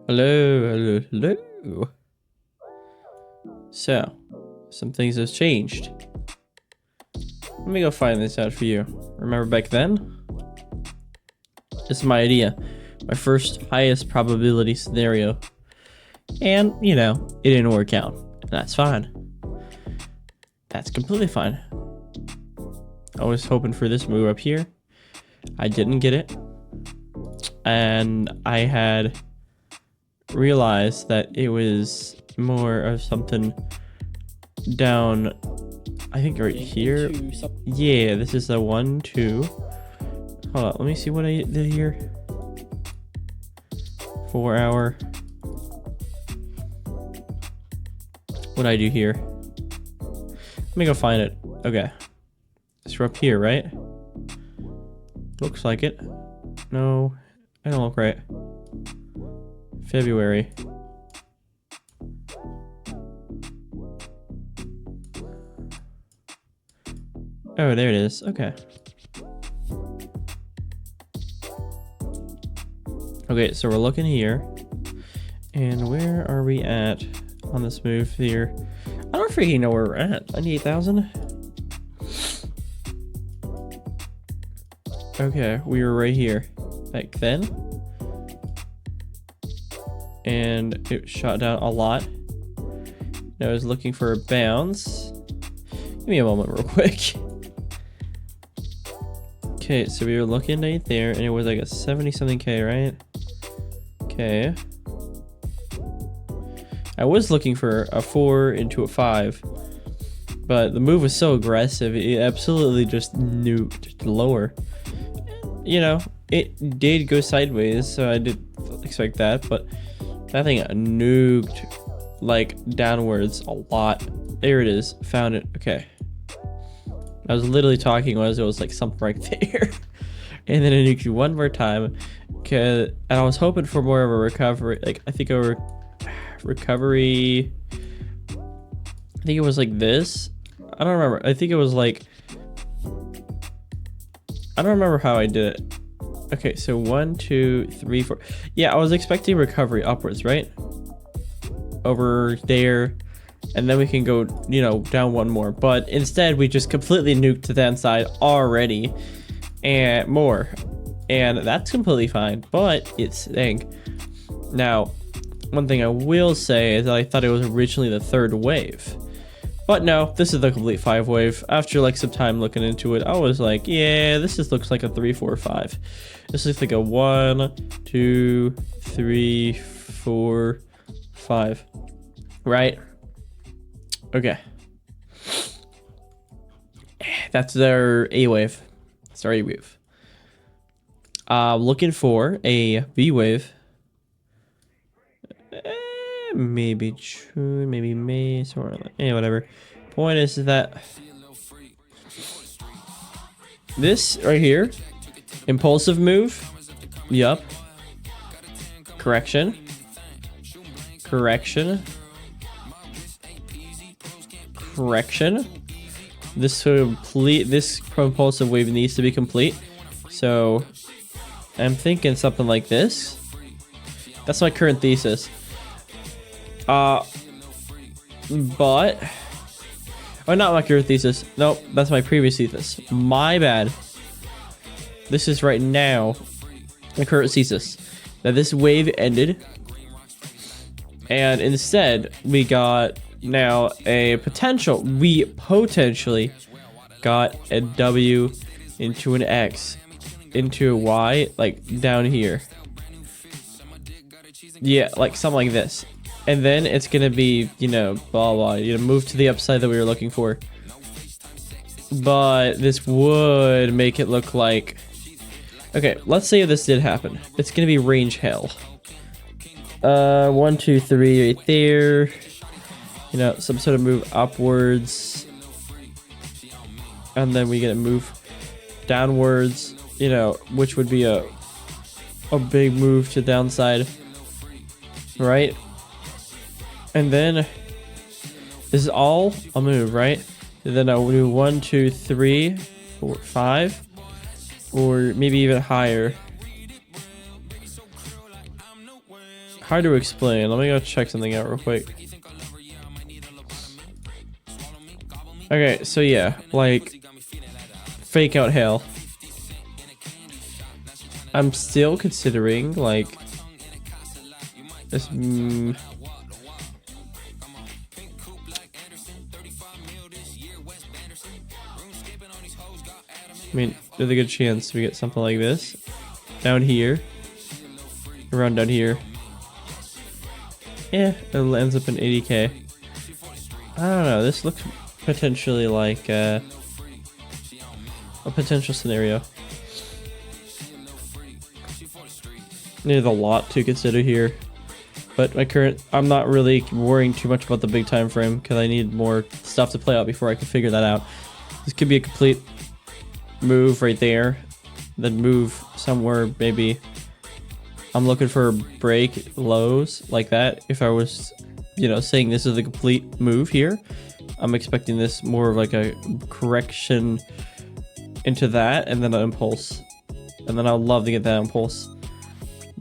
Hello, hello, hello. So, some things have changed. Let me go find this out for you. Remember back then? This is my idea. My first highest probability scenario. And, you know, it didn't work out. That's fine. That's completely fine. I was hoping for this move up here. I didn't get it. And I had realized that it was more of something down, I think right here. Yeah, this is the 1, 2. Hold on, let me see what I did here. 4 hour. What I do here? Let me go find it. Okay. It's up here, right? Looks like it. No, I don't look right. February. Oh, there it is. Okay. Okay, so we're looking here. And where are we at on this move here? I don't freaking know where we're at. 98,000? Okay, we were right here back then. And it shot down a lot. Now I was looking for a bounce. Give me a moment real quick. Okay, so we were looking right there and it was like a 70 something K, right? Okay. I was looking for a 4 into a 5, but the move was so aggressive, it absolutely just nuked lower. You know, it did go sideways, so I did expect that, but that thing nuked like downwards a lot. There it is, found it. Okay. I was literally talking as it was like something right there. And then I nuked you one more time. And I was hoping for more of a recovery. Like, I think a recovery. I think it was like this. I don't remember. I think it was like. I don't remember how I did it. Okay, so 1, 2, 3, 4. Yeah, I was expecting recovery upwards, right? Over there. And then we can go, you know, down one more. But instead, we just completely nuked to the downside already. And more. And that's completely fine. But it's staying. Now, one thing I will say is that I thought it was originally the third wave. But no, this is the complete 5 wave. After like some time looking into it, I was like, yeah, this just looks like a 3, 4, 5. This looks like a 1, 2, 3, 4, 5. Right? Okay. That's their A wave. It's our A wave. Looking for a B wave. Maybe June, maybe May, somewhere like, whatever. Point is that this right here, impulsive move. Yup. Correction. Correction. Correction. This propulsive wave needs to be complete. So I'm thinking something like this. That's my current thesis. But oh, not my current thesis. Nope, that's my previous thesis. My bad. This is right now my current thesis. That this wave ended, and instead we got now a potential. We potentially got a W into an X into a Y, like down here. Yeah, like something like this. And then it's gonna be, you know, blah blah, you know, move to the upside that we were looking for. But this would make it look like, okay, let's say this did happen. It's gonna be range hell. 1, 2, 3 right there. You know, some sort of move upwards. And then we get a move downwards, you know, which would be a big move to downside. Right? And then this is all a move, right? And then I'll do 1, 2, 3, 4, 5, or maybe even higher. hard to explain. Let me go check something out real quick. Okay, so yeah, like fake out hail. I'm still considering like this. I mean, there's a good chance we get something like this down here, around down here. Yeah, it ends up in 80k. I don't know. This looks potentially like a potential scenario. There's a lot to consider here, but I'm not really worrying too much about the big time frame because I need more stuff to play out before I can figure that out. This could be a complete move right there, then move somewhere. Maybe I'm looking for break lows like that. If I was, you know, saying this is a complete move here, I'm expecting this more of like a correction into that, and then an impulse, and then I'd love to get that impulse.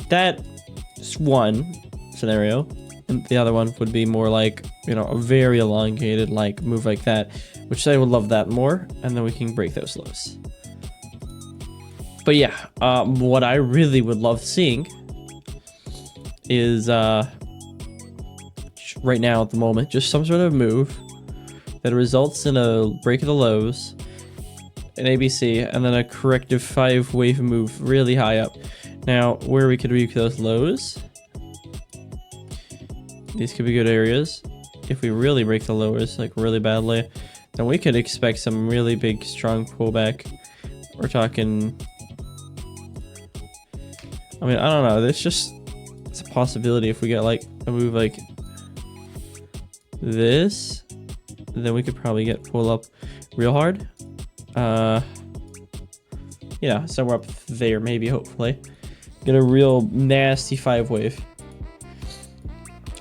That's one scenario, and the other one would be more like, you know, a very elongated like move like that, which I would love that more, and then we can break those lows. But yeah, what I really would love seeing is right now at the moment, just some sort of move that results in a break of the lows, an ABC, and then a corrective 5-wave move really high up. Now, where we could break those lows, these could be good areas. If we really break the lows like really badly, then we could expect some really big strong pullback. We're talking, I mean, I don't know, it's a possibility. If we get like a move like this, then we could probably get pull up real hard. Yeah, somewhere up there, maybe, hopefully. Get a real nasty 5-wave.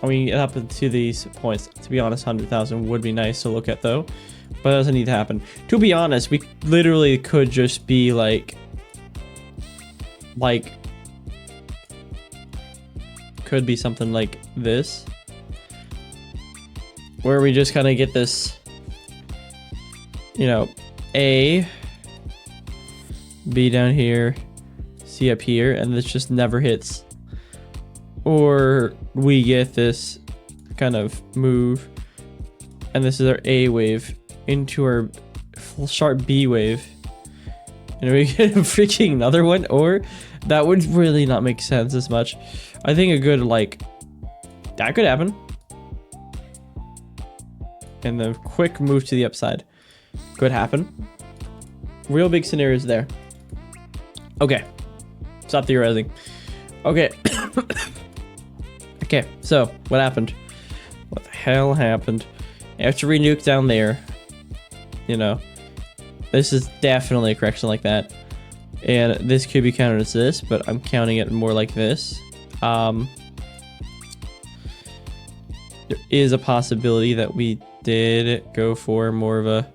I mean, up to these points, to be honest, 100,000 would be nice to look at though, but it doesn't need to happen. To be honest, we literally could just be like could be something like this, where we just kind of get this, you know, A, B down here, C up here, and this just never hits. Or we get this kind of move, and this is our A wave into our sharp B wave, and we get a freaking another one. Or that would really not make sense as much. I think a good, like, that could happen, and the quick move to the upside could happen. Real big scenarios there. Okay, stop theorizing. Okay. Okay, so what happened? What the hell happened? After we nuke down there, you know, this is definitely a correction like that, and this could be counted as this, but I'm counting it more like this. There is a possibility that we did go for more of a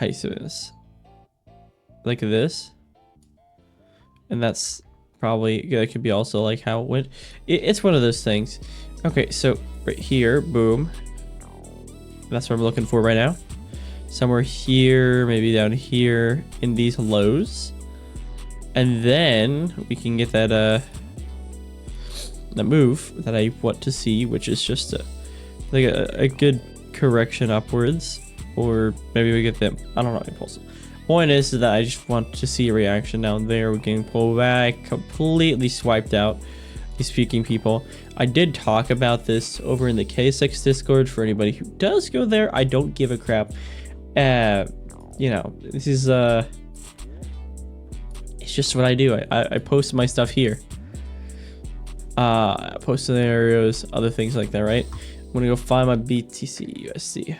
this, like this, and that's probably, that could be also like how it went. It's one of those things. Okay, so right here, boom, that's what I'm looking for right now. Somewhere here, maybe down here in these lows, and then we can get that that move that I want to see, which is just a good correction upwards, or maybe we get them, I don't know, impulse. Point is that I just want to see a reaction down there. We're getting pulled back, completely swiped out. These speaking people, I did talk about this over in the K6 Discord. For anybody who does go there, I don't give a crap. You know, this is it's just what I do. I post my stuff here. Post scenarios, other things like that, right? I'm gonna go find my BTC USD.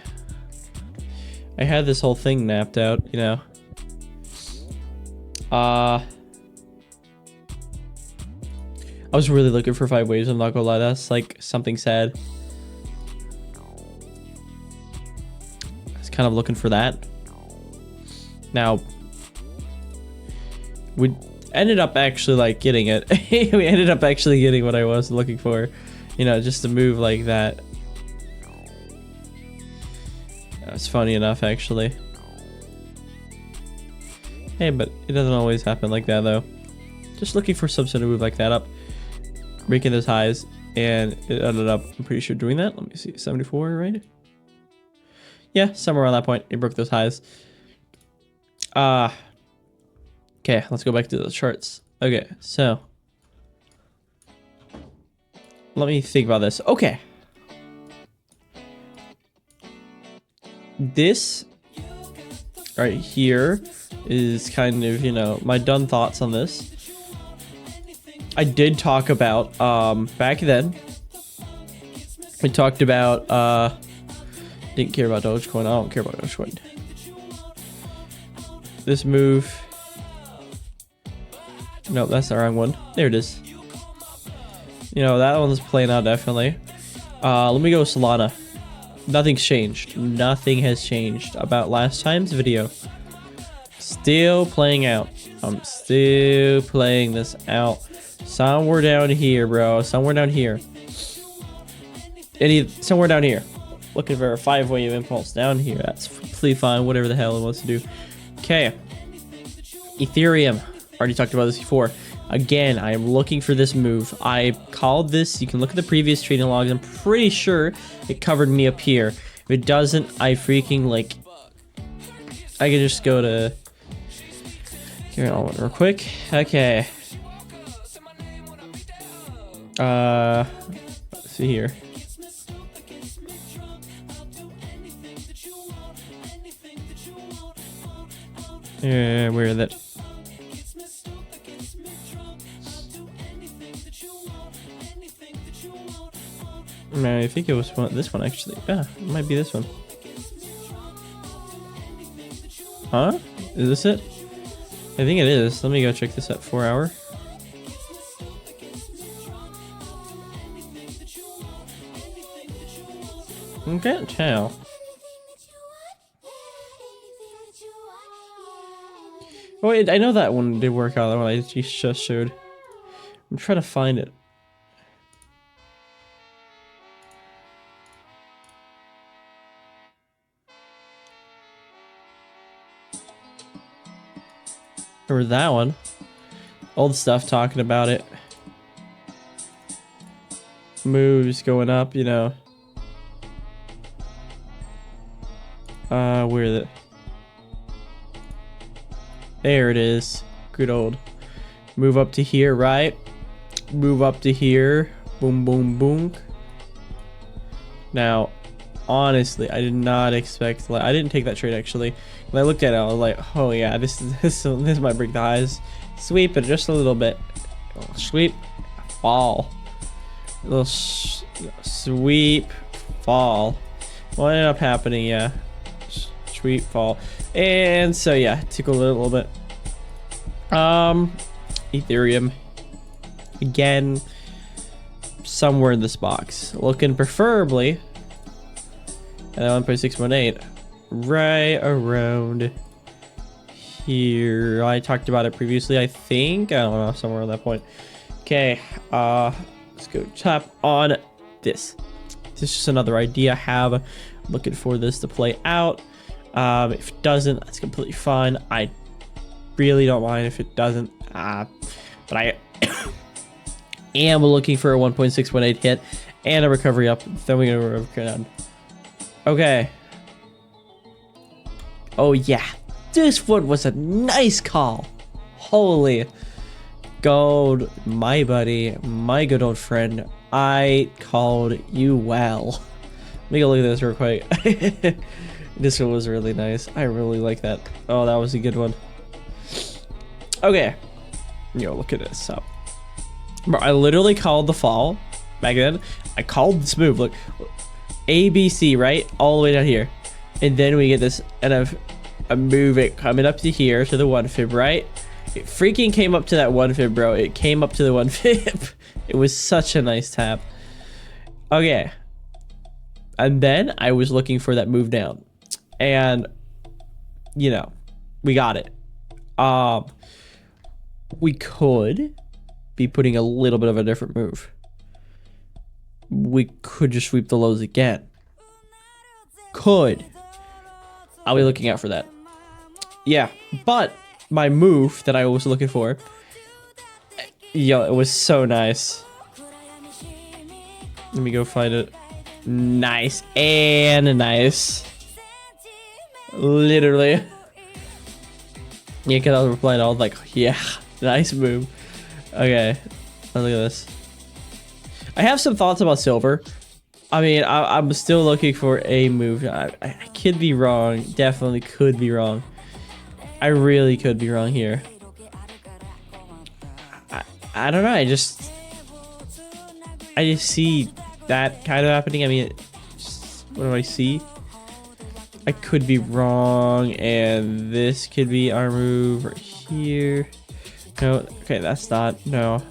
I had this whole thing mapped out, you know. I was really looking for 5 waves, I'm not gonna lie, that's like something sad. I was kind of looking for that. Now, ended up actually like getting it. We ended up actually getting what I was looking for, you know, just to move like that. That's funny enough, actually. Hey, but it doesn't always happen like that though. Just looking for some sort of move like that up, breaking those highs, and it ended up, I'm pretty sure, doing that. Let me see, 74, right? Yeah, somewhere around that point, it broke those highs. Okay, let's go back to those charts. Okay, so let me think about this. Okay. This right here is kind of, you know, my done thoughts on this. I did talk about, back then, we talked about, didn't care about Dogecoin. I don't care about Dogecoin. This move. Nope, that's the wrong one. There it is. You know, that one's playing out definitely. Let me go Solana. Nothing's changed. Nothing has changed about last time's video. Still playing out. I'm still playing this out. Somewhere down here, bro. Somewhere down here. Somewhere down here. Looking for a 5-wave impulse down here. That's completely fine. Whatever the hell it wants to do. Okay. Ethereum. Already talked about this before. Again, I am looking for this move. I called this. You can look at the previous trading logs. I'm pretty sure it covered me up here. If it doesn't, I freaking like. I can just go to. Here, I'll real quick. Okay. Let's see here. Yeah, where is that? I think it was this one actually. Yeah, it might be this one. Huh? Is this it? I think it is. Let me go check this at 4 hour. I can't tell. Oh wait, I know that one did work out. That one I just showed. I'm trying to find it. Or that one. Old stuff talking about it. Moves going up, you know. Where is it? There it is. Good old. Move up to here, right? Move up to here. Boom, boom, boom. Now, honestly, I did not expect. Like, I didn't take that trade actually. When I looked at it, I was like, "Oh yeah, this might break the highs." Sweep it just a little bit. Sweep, fall. A little sweep, fall. What ended up happening? Yeah, sweep, fall, and so yeah, tickled it a little bit. Ethereum again, somewhere in this box, looking preferably at 1.618, right around here. I talked about it previously, I think. I don't know, somewhere on that point. Okay, let's go tap on this. This is just another idea I have. I'm looking for this to play out. If it doesn't, that's completely fine. I really don't mind if it doesn't. But I am looking for a 1.618 hit and a recovery up. Then we're gonna recover down. Okay. Oh yeah, this one was a nice call. Holy gold, my buddy, my good old friend. I called you well. Let me go look at this real quick. This one was really nice. I really like that. Oh, that was a good one. Okay. Yo, look at this. So, bro, I literally called the fall back then. I called this move. Look, ABC, right? All the way down here. And then we get this and a move it coming up to here to the 1 fib, right? It freaking came up to that 1 fib, bro. It came up to the 1 fib. It was such a nice tap. Okay. And then I was looking for that move down. And, you know, we got it. we could be putting a little bit of a different move. We could just sweep the lows again. Could. I'll be looking out for that. Yeah, but my move that I was looking for, yo, it was so nice. Let me go find it. Nice and nice. Literally. Yeah, because I was replying, I was like, yeah, nice move. Okay, look at this. I have some thoughts about silver. I mean, I'm still looking for a move. I could be wrong. Definitely could be wrong. I really could be wrong here. I don't know. I just see that kind of happening. I mean, what do I see? I could be wrong, and this could be our move right here. No, okay, that's not. No,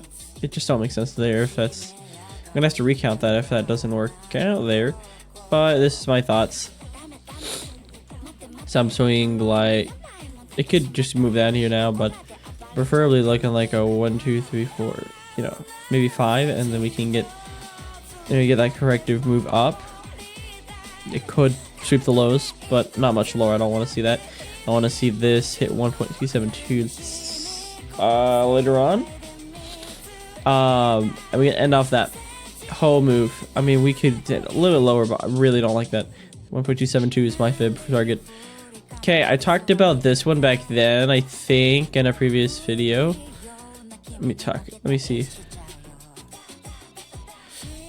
it just don't make sense there. If that's, I'm gonna have to recount that if that doesn't work out there. But this is my thoughts. So I'm swinging like, it could just move down here now, but preferably looking like a 1, 2, 3, 4. You know, maybe 5, and then we can get, get that corrective move up. It could sweep the lows, but not much lower. I don't want to see that. I want to see this hit 1.272 later on. And we can end off that whole move. I mean, we could hit a little bit lower, but I really don't like that. 1.272 is my fib target. Okay, I talked about this one back then, I think, in a previous video. Let me see.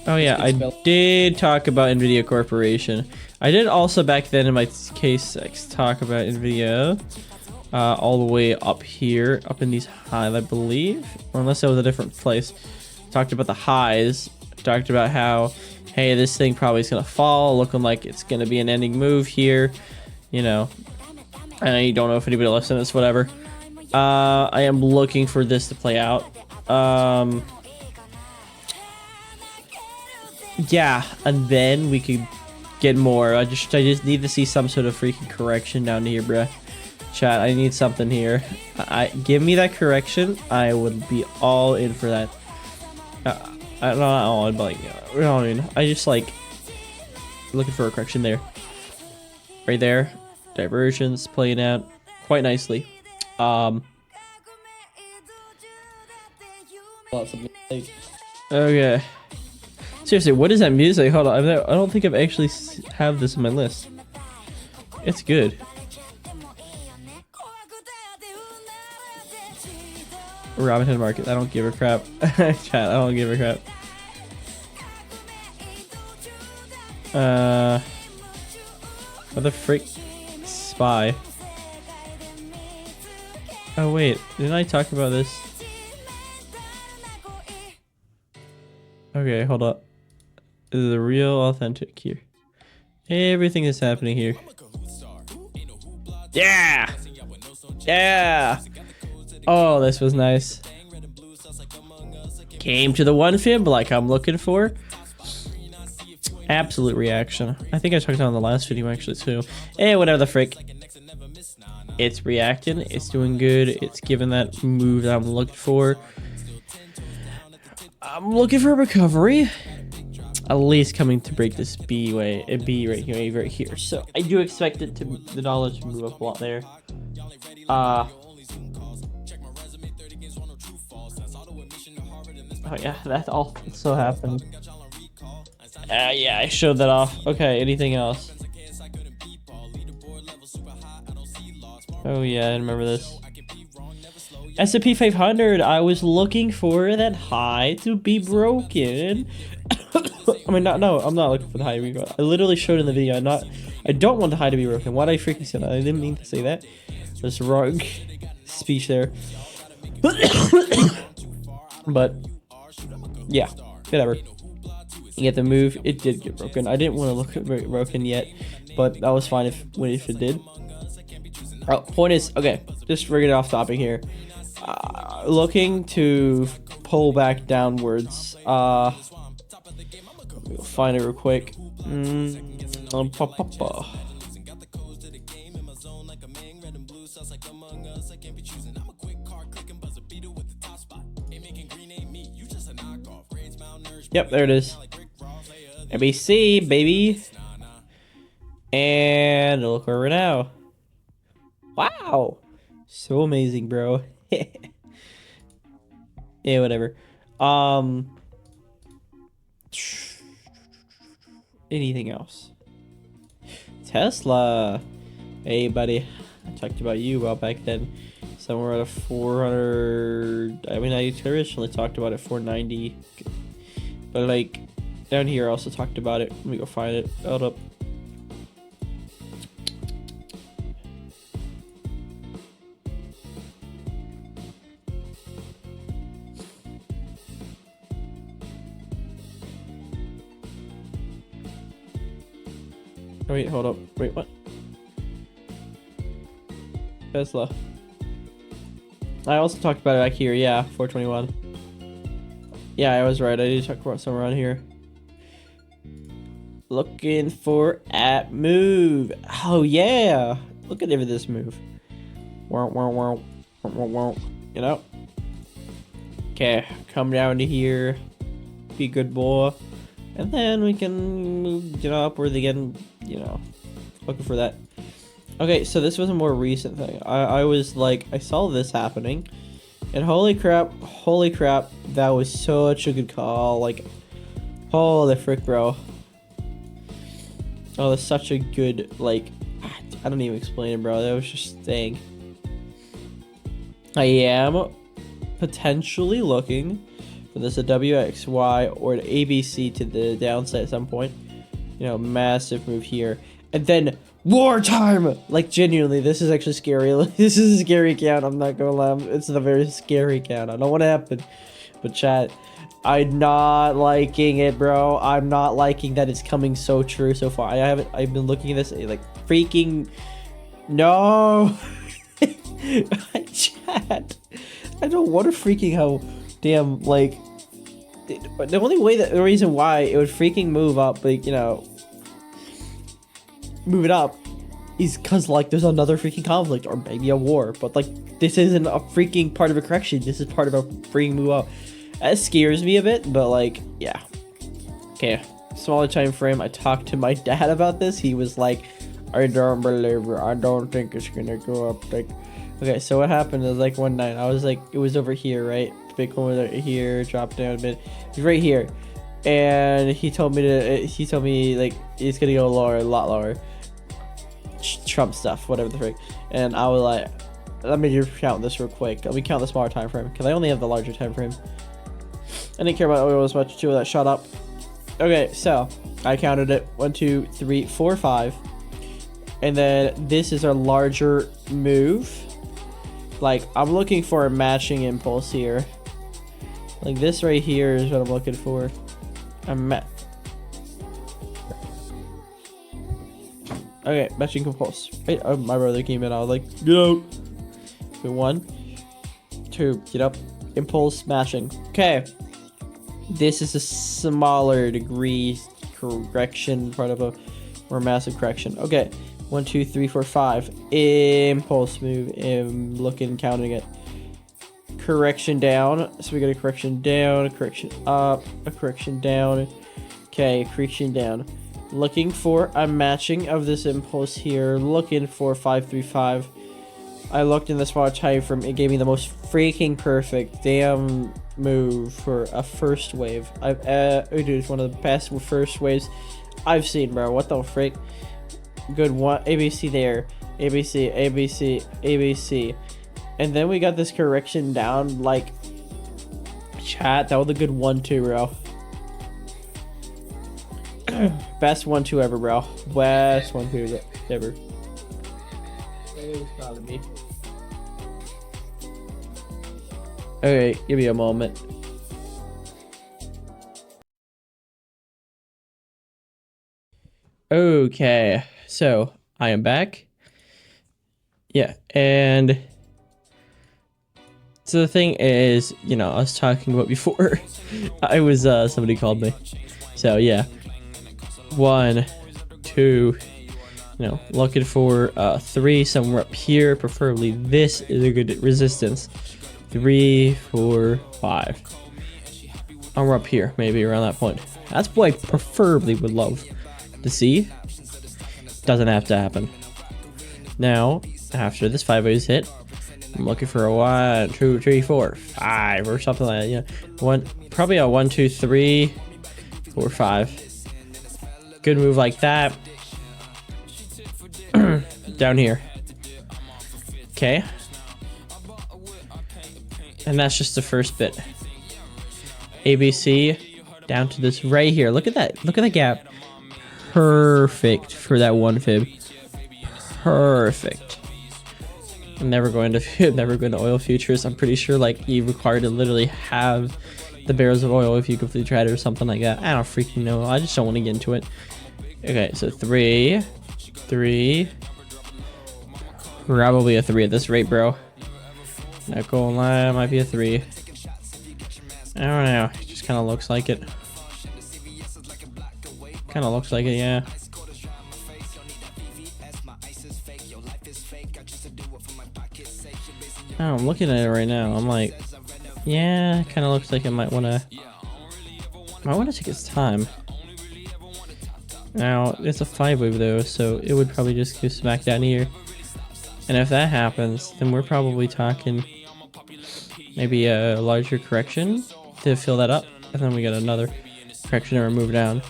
Oh yeah, I did talk about NVIDIA Corporation. I did also back then in my case talk about NVIDIA all the way up here, up in these highs, I believe, or unless it was a different place. Talked about the highs. Talked about how, hey, this thing probably is gonna fall, looking like it's gonna be an ending move here. You know, I don't know if anybody listened to this, whatever. I am looking for this to play out. Yeah, and then we could get more. I just need to see some sort of freaking correction down here, bruh. Chat, I need something here. Give me that correction. I would be all in for that. I don't know, but like, you know what I mean? I just like looking for a correction there. Right there. Diversions playing out quite nicely. Okay. Seriously, what is that music? Hold on, I don't think I've actually have this in my list. It's good. Robin Hood Market. I don't give a crap. Chat, I don't give a crap. What the frick? Spy. Oh wait, didn't I talk about this? Okay, hold up. This is the real authentic here. Everything is happening here. Yeah! Yeah! Oh, this was nice. Came to the one fib like I'm looking for. Absolute reaction. I think I talked about it in the last video actually too. Hey, whatever the frick. It's reacting. It's doing good. It's giving that move that I'm looking for. I'm looking for a recovery. At least coming to break this B right here. So I do expect it to the dollar to move up a lot there. Oh yeah, that also happened. Yeah, I showed that off. Okay, anything else? Oh yeah, I remember this. S&P 500, I was looking for that high to be broken. I mean, I'm not looking for the high to be broken. I literally showed in the video, I don't want the high to be broken. Why did I freaking say that? I didn't mean to say that. There's wrong speech there. But, yeah, whatever. You get the move, it did get broken. I didn't want to look at it broken yet, but that was fine if it did. Point is, okay, just to get off topic here. Looking to pull back downwards. We'll find it real quick. Yep, there it is. ABC, baby. And look where we're now. Wow. So amazing, bro. Yeah, whatever. Anything else? Tesla. Hey, buddy. I talked about you well back then. Somewhere at a 400. I mean, I originally talked about it 490. But, like, down here I also talked about it. Let me go find it. Hold up. Oh, wait, hold up. Wait, what? Tesla. I also talked about it back here. Yeah, 421. Yeah, I was right. I did talk about somewhere around here. Looking for at move. Oh, yeah. Look at this move. You know? Okay, come down to here. Be a good boy. And then we can move, upward again, looking for that. Okay, so this was a more recent thing. I was like, I saw this happening, and holy crap, that was such a good call. Like, holy frick, bro. Oh, that's such a good, like, I don't even explain it, bro. That was just saying. I am potentially looking for this a WXY or an ABC to the downside at some point. Massive move here. And then wartime! Like, genuinely, this is actually scary. This is a scary count, I'm not gonna lie. It's a very scary count. I don't want to happen. But chat, I'm not liking it, bro. I'm not liking that it's coming so true so far. I've been looking at this, like, freaking... No! Chat, I don't want to freaking how damn, like... The reason why it would freaking move up, like, move it up is because, like, there's another freaking conflict or maybe a war, but, like, this isn't a freaking part of a correction. This is part of a freaking move up. That scares me a bit, but, like, yeah. Okay, smaller time frame. I talked to my dad about this. He was like, I don't believe it. I don't think it's gonna go up. Like, okay, so what happened is, like, one night I was like, it was over here, right? Bitcoin was over here, dropped down a bit. It was right here, and he told me like it's gonna go lower, a lot lower. Trump stuff, whatever the frick. And I was like, let me just count this real quick. Let me count the smaller time frame because I only have the larger time frame. I didn't care about oil as much too. That shot up. Okay, so I counted it 1, 2, 3, 4, 5, and then this is a larger move. Like, I'm looking for a matching impulse here. Like, this right here is what I'm looking for. Okay, matching impulse. Wait, oh, my brother came in. I was like, get out. Okay, 1, 2, get up. Impulse matching. Okay. This is a smaller degree correction, part of a more massive correction. Okay. 1, 2, 3, 4, 5. Impulse move. Looking, counting it. Correction down. So we got a correction down, a correction up, a correction down. Okay, correction down. Looking for a matching of this impulse here. Looking for 535. I looked in the smaller time frame. It gave me the most freaking perfect damn move for a first wave. Dude, it's one of the best first waves I've seen, bro. What the frick? Good one. ABC there. ABC, ABC, ABC. And then we got this correction down, like, chat, that was a good 1-2, bro. Best 1-2 ever, bro. Best 1-2 ever. It was proud of me. Okay, give me a moment. Okay, so I am back. Yeah, and so the thing is, I was talking about before. I was somebody called me. So yeah, 1, 2, looking for 3 somewhere up here. Preferably this is a good resistance. 3, 4, 5. Or up here, maybe around that point. That's what I preferably would love to see. Doesn't have to happen. Now, after this 5 waves hit, I'm looking for a 1, 2, 3, 4, 5 or something like that. Yeah, probably a 1, 2, 3, 4, 5. Good move like that. Down here. Okay. And that's just the first bit. ABC down to this right here. Look at that. Look at the gap. Perfect for that one fib. Perfect. I'm never going to oil futures. I'm pretty sure like you require to literally have the barrels of oil if you complete trade or something like that. I don't freaking know. I just don't want to get into it. Okay, so 3, 3. Probably a 3 at this rate, bro. Not gonna lie, might be a 3. I don't know. It just kind of looks like it. Kind of looks like it, yeah. Oh, I'm looking at it right now. I'm like, yeah, it kind of looks like it might want to take its time. Now, it's a 5 wave though, so it would probably just go smack down here. And if that happens, then we're probably talking maybe a larger correction to fill that up. And then we get another correction or move down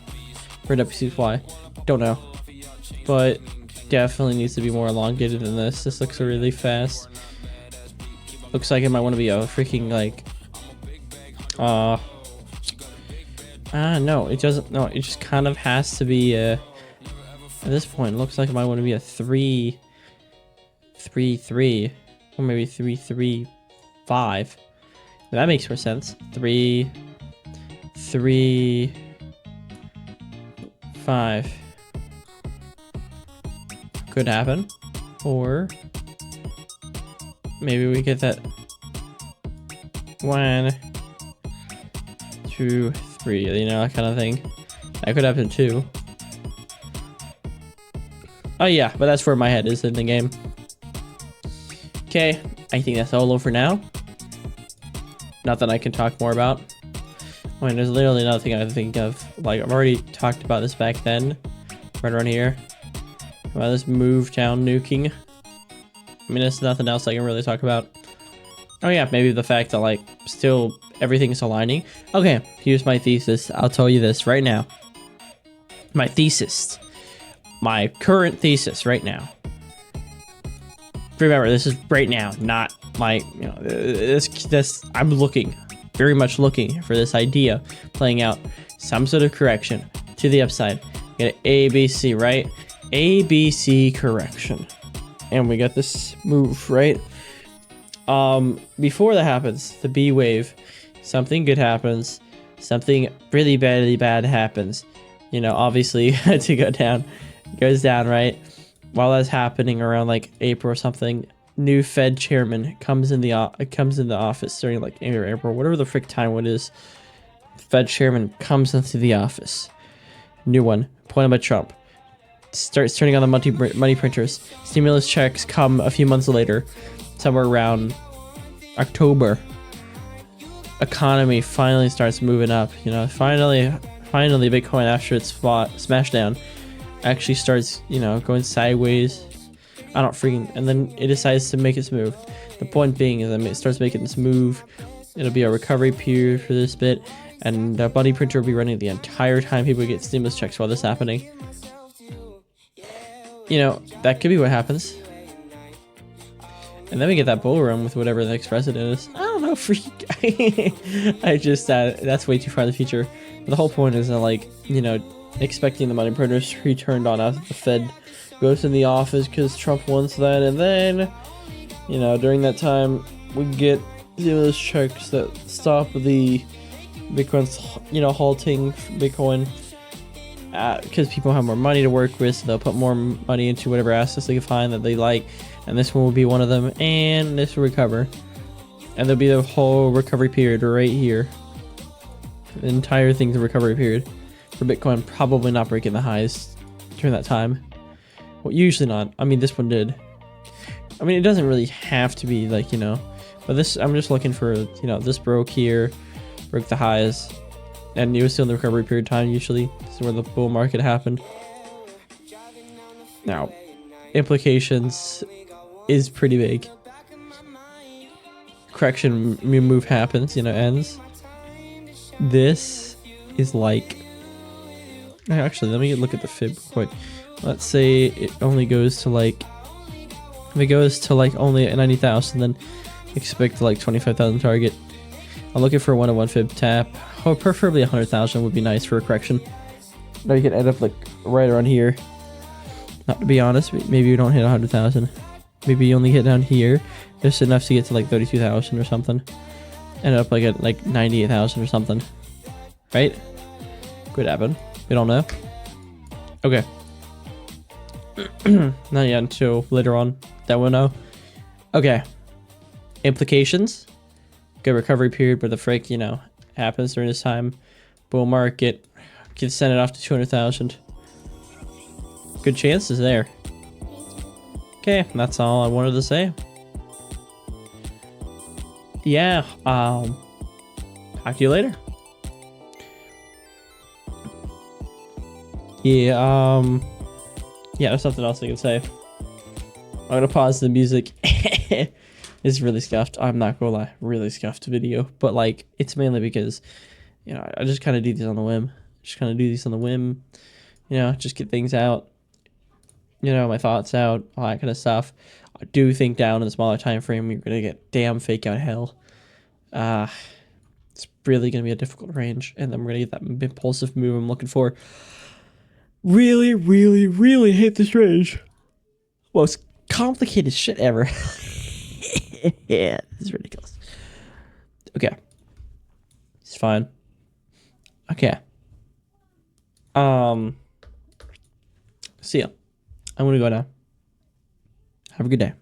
for WCFY. Don't know. But definitely needs to be more elongated than this. This looks really fast. Looks like it might want to be a freaking like no, it doesn't. No, it just kind of has to be at this point, it looks like it might want to be a 3 3 3 or maybe 3 3 5. That makes more sense. 3 3 5 could happen, or maybe we get that 1 2 3, you know, that kind of thing. That could happen too. Oh yeah, but that's where my head is in the game. Okay, I think that's all over now. Nothing I can talk more about. I mean, there's literally nothing I think of. Like, I've already talked about this back then. Right around here. About this move down nuking. I mean, there's nothing else I can really talk about. Oh yeah, maybe the fact that, like, still everything is aligning. Okay, here's my thesis. I'll tell you this right now. My thesis. My current thesis right now. Remember, this is right now, not my, you know, this I'm looking, very much looking for this idea playing out, some sort of correction to the upside. Get an ABC, right? ABC correction. And we got this move, right? Before that happens, the B wave, something good happens, something really bad happens. You know, obviously to go down, it goes down, right? While that's happening around like April or something, new Fed chairman comes in the office during like April, whatever the frick time it is. Fed chairman comes into the office. New one, appointed by Trump. Starts turning on the money printers. Stimulus checks come a few months later, somewhere around October. Economy finally starts moving up. You know, finally, Bitcoin after its smash down actually starts, you know, going sideways. And then it decides to make its move. The point being is that it starts making this move. It'll be a recovery period for this bit, and the money printer will be running the entire time people get stimulus checks while this is happening. You know, that could be what happens. And then we get that bull run with whatever the next president is. I don't know, freak. I just, that's way too far in the future. But the whole point is that, like, you know, expecting the money printers to be turned on after the Fed goes in the office because Trump wants that. And then, you know, during that time, we get stimulus checks that stop the Bitcoin's, you know, halting Bitcoin. Because people have more money to work with, so they'll put more money into whatever assets they can find that they like, and this one will be one of them, and this will recover, and there'll be the whole recovery period right here. The entire thing's a recovery period for Bitcoin, probably not breaking the highs during that time. Well, usually not. I mean, this one did. I mean, it doesn't really have to be like, you know, but this, I'm just looking for, you know, this broke here, broke the highs, And it was still in the recovery period time usually. This is where the bull market happened. Now, implications is pretty big. Correction move happens, ends. This is like... Actually, let me look at the fib quick. Let's say it only goes to like... If it goes to like only 90,000, then expect like 25,000 target. I'm looking for a 1-to-1 fib tap. Oh, preferably 100,000 would be nice for a correction. Now you can end up like right around here. Not to be honest, maybe you don't hit 100,000. Maybe you only hit down here, just enough to get to like 32,000 or something. End up like at like 98,000 or something. Right? Could happen. We don't know. Okay. Not yet until later on that we'll know. Okay. Implications. Good recovery period, but the frick, happens during this time. Bull market. Can send it off to 200,000. Good chances there. Okay, that's all I wanted to say. Yeah, talk to you later. Yeah, there's something else I can say. I'm gonna pause the music. It's really scuffed. I'm not gonna lie, really scuffed video. But like, it's mainly because, I just kind of do these on the whim. Just get things out. My thoughts out, all that kind of stuff. I do think down in the smaller time frame, you're gonna get damn fake out hell. It's really gonna be a difficult range, and then we're gonna get that impulsive move I'm looking for. Really, really, really hate this range. Most complicated shit ever. Yeah, this is ridiculous. Okay. It's fine. Okay. See ya. I'm gonna go now. Have a good day.